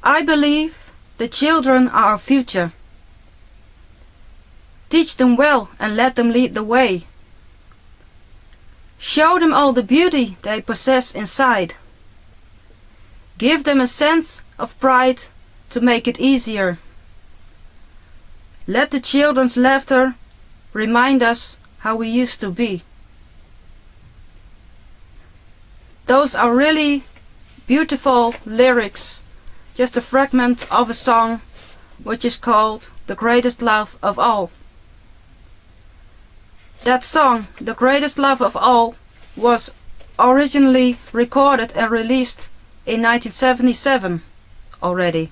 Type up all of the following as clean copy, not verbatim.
I believe the children are our future. Teach them well and let them lead the way. Show them all the beauty they possess inside. Give them a sense of pride to make it easier. Let the children's laughter remind us how we used to be. Those are really beautiful lyrics, just a fragment of a song which is called The Greatest Love of All. That song, The Greatest Love of All, was originally recorded and released in 1977 already,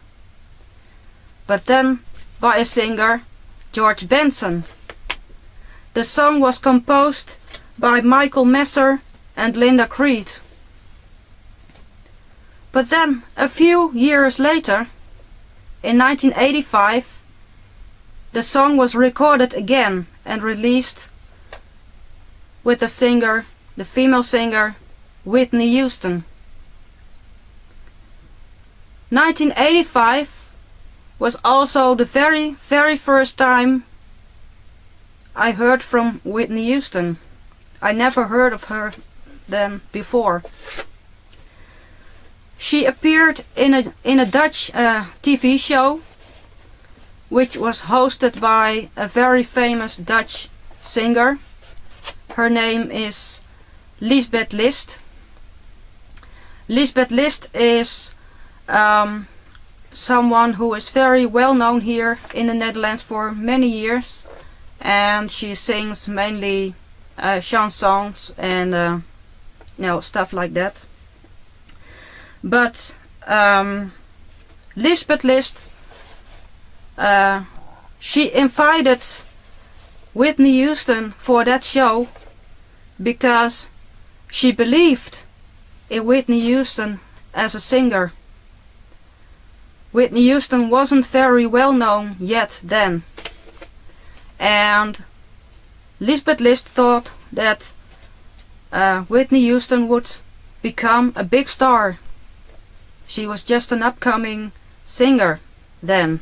but then by a singer, George Benson. The song was composed by Michael Messer and Linda Creed. But then, a few years later, in 1985, the song was recorded again and released with the female singer, Whitney Houston. 1985 was also the very first time I heard from Whitney Houston. I never heard of her then before. She appeared in a Dutch TV show which was hosted by a very famous Dutch singer. Her name is Liesbeth List. Liesbeth List is someone who is very well known here in the Netherlands for many years, and she sings mainly chansons and stuff like that. But Liesbeth List, she invited Whitney Houston for that show because she believed in Whitney Houston as a singer. Whitney Houston wasn't very well known yet then, and Liesbeth List thought that Whitney Houston would become a big star. She was just an upcoming singer then.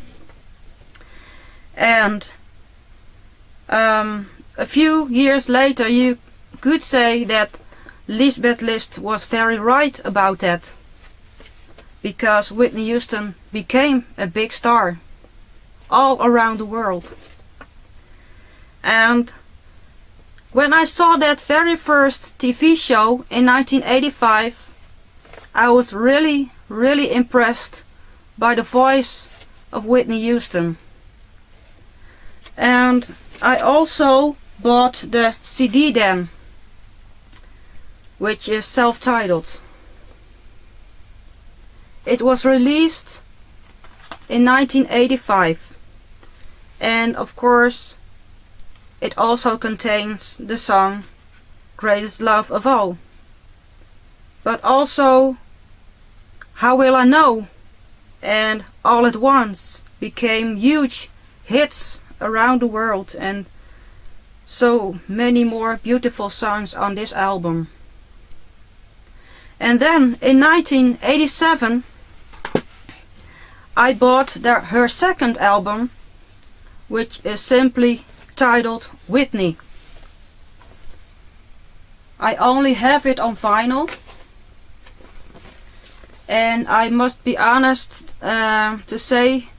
And a few years later you could say that Liesbeth List was very right about that, because Whitney Houston became a big star all around the world. And when I saw that very first TV show in 1985, I was really impressed by the voice of Whitney Houston. And I also bought the CD then, which is self-titled. It was released in 1985, and of course it also contains the song Greatest Love of All, but also How Will I Know and All at Once became huge hits around the world, and so many more beautiful songs on this album. And then in 1987 I bought her second album, which is simply titled Whitney. I only have it on vinyl, and I must be honest to say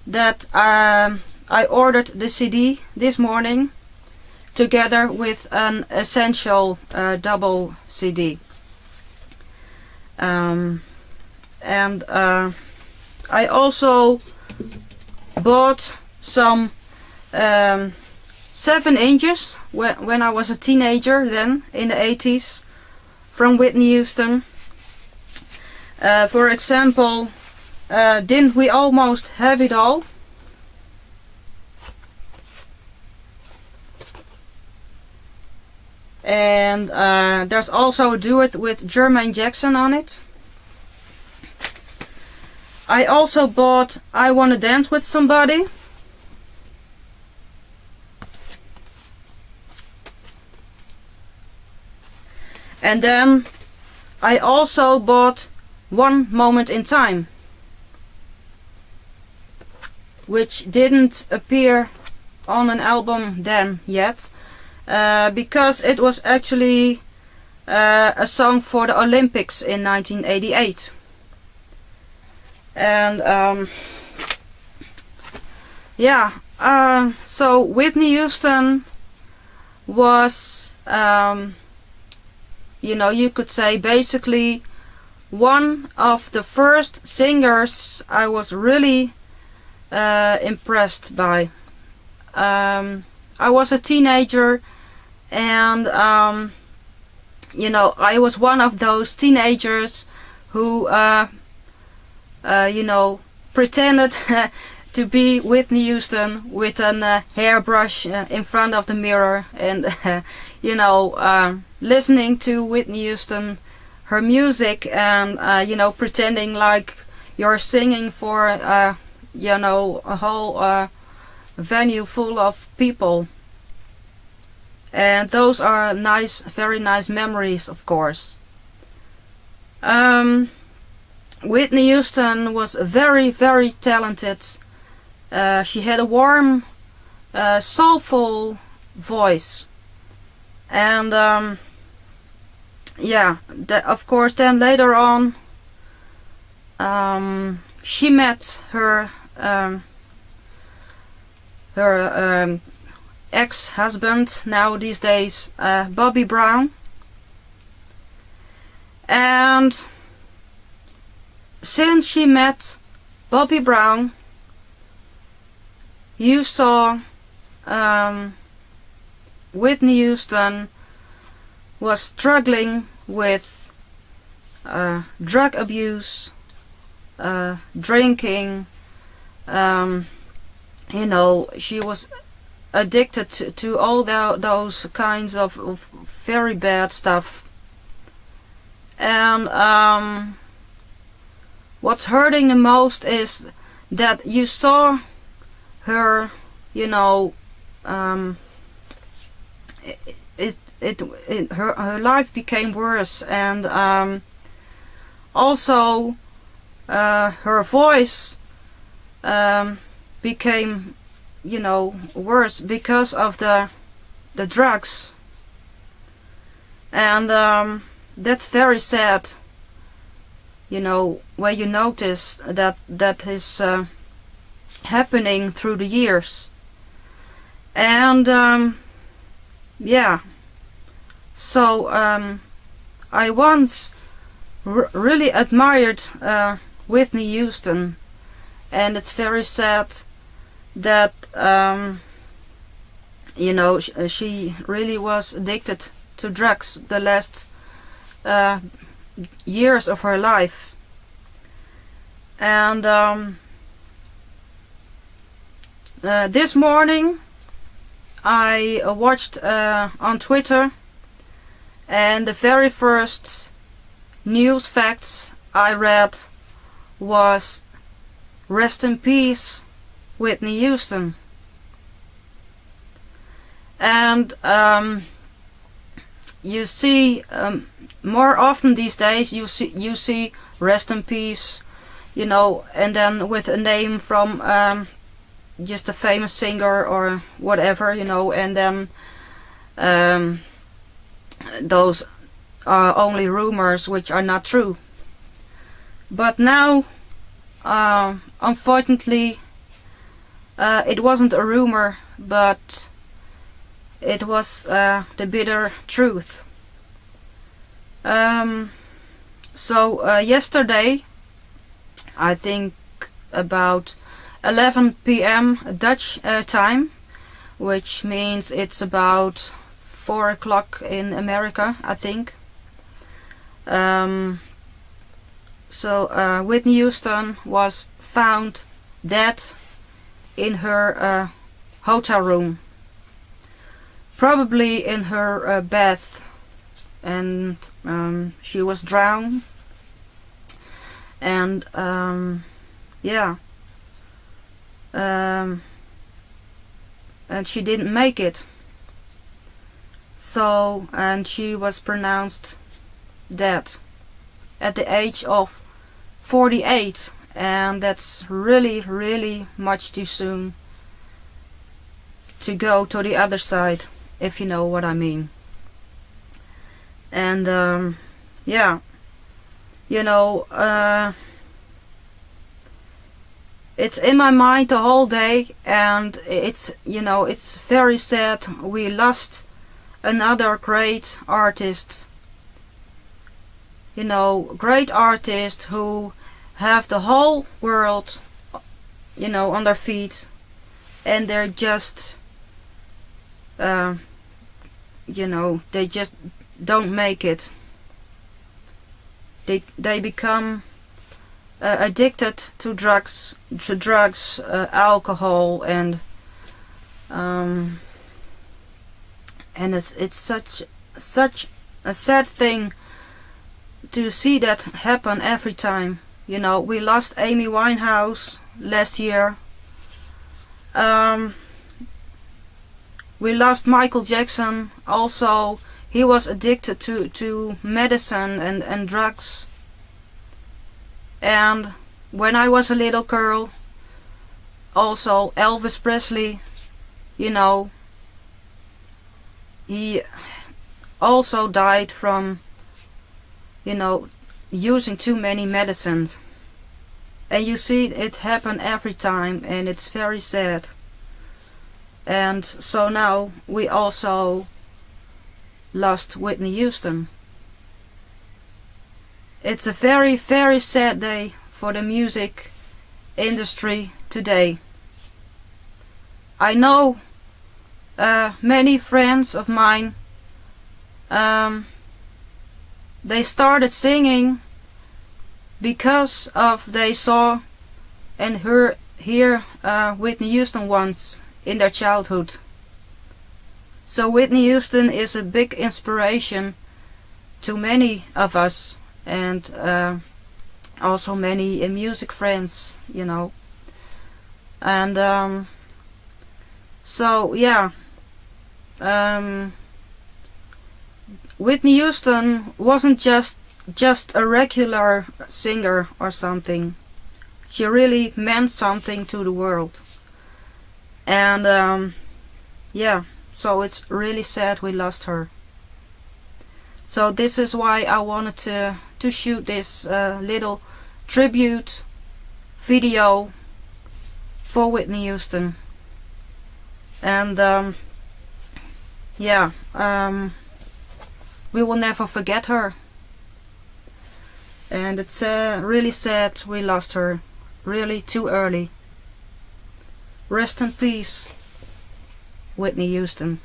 that I ordered the CD this morning together with an essential double CD. I also bought some 7 inches when I was a teenager then in the 80s from Whitney Houston. For example, Didn't We Almost Have It All? And there's also a duet with Jermaine Jackson on it. I also bought I Wanna Dance With Somebody. And then I also bought One Moment in Time. which didn't appear on an album then yet, because it was actually a song for the Olympics in 1988. And yeah, so Whitney Houston was, you know, you could say basically one of the first singers I was really impressed by. I was a teenager, and you know, I was one of those teenagers who you know, pretended to be Whitney Houston with a hairbrush in front of the mirror, and you know, listening to Whitney Houston, her music, and you know, pretending like you're singing for you know, a whole venue full of people. And those are nice, very nice memories, of course. Whitney Houston was very, very talented. She had a warm, soulful voice, and yeah, of course, then later on, she met her ex-husband, now these days Bobby Brown, and since she met Bobby Brown, you saw Whitney Houston was struggling with drug abuse, drinking, you know, she was addicted to all those kinds of very bad stuff. And what's hurting the most is that you saw her, you know, her life became worse, and also her voice became, you know, worse because of the drugs, and that's very sad, you know, when you notice that is happening through the years. And yeah, so I once really admired Whitney Houston, and it's very sad that you know, she really was addicted to drugs the last years of her life. And this morning I watched on Twitter, and the very first news facts I read was "Rest in peace, Whitney Houston." And you see, more often these days you see "Rest in peace," you know, and then with a name from just a famous singer or whatever, you know, and then those are only rumors which are not true. But now, unfortunately, it wasn't a rumor, but it was the bitter truth. So yesterday, I think about 11 p.m. Dutch time, which means it's about 4 o'clock in America, I think. So Whitney Houston was found dead in her hotel room, probably in her bath, and she was drowned, and yeah, and she didn't make it. So, and she was pronounced dead at the age of 48, and that's really, really much too soon to go to the other side, if you know what I mean. And yeah, you know, it's in my mind the whole day, and it's, you know, it's very sad. We lost another great artist, you know, great artist who have the whole world, you know, on their feet, and they're just you know, they just don't make it. They become addicted to drugs, alcohol, and it's such a sad thing to see that happen every time. You know, we lost Amy Winehouse last year. We lost Michael Jackson also. He was addicted to medicine and drugs. And when I was a little girl, also Elvis Presley, you know, he also died from, you know, using too many medicines. And you see it happen every time, and it's very sad. And so now we also lost Whitney Houston. It's a very, very sad day for the music industry today. I know many friends of mine, they started singing because of they saw and hear Whitney Houston once in their childhood. So Whitney Houston is a big inspiration to many of us, and also many music friends, you know. And so yeah, Whitney Houston wasn't just a regular singer or something. She really meant something to the world. And yeah, so it's really sad we lost her. So this is why I wanted to shoot this little tribute video for Whitney Houston. And yeah, we will never forget her. And it's really sad we lost her really too early. Rest in peace, Whitney Houston.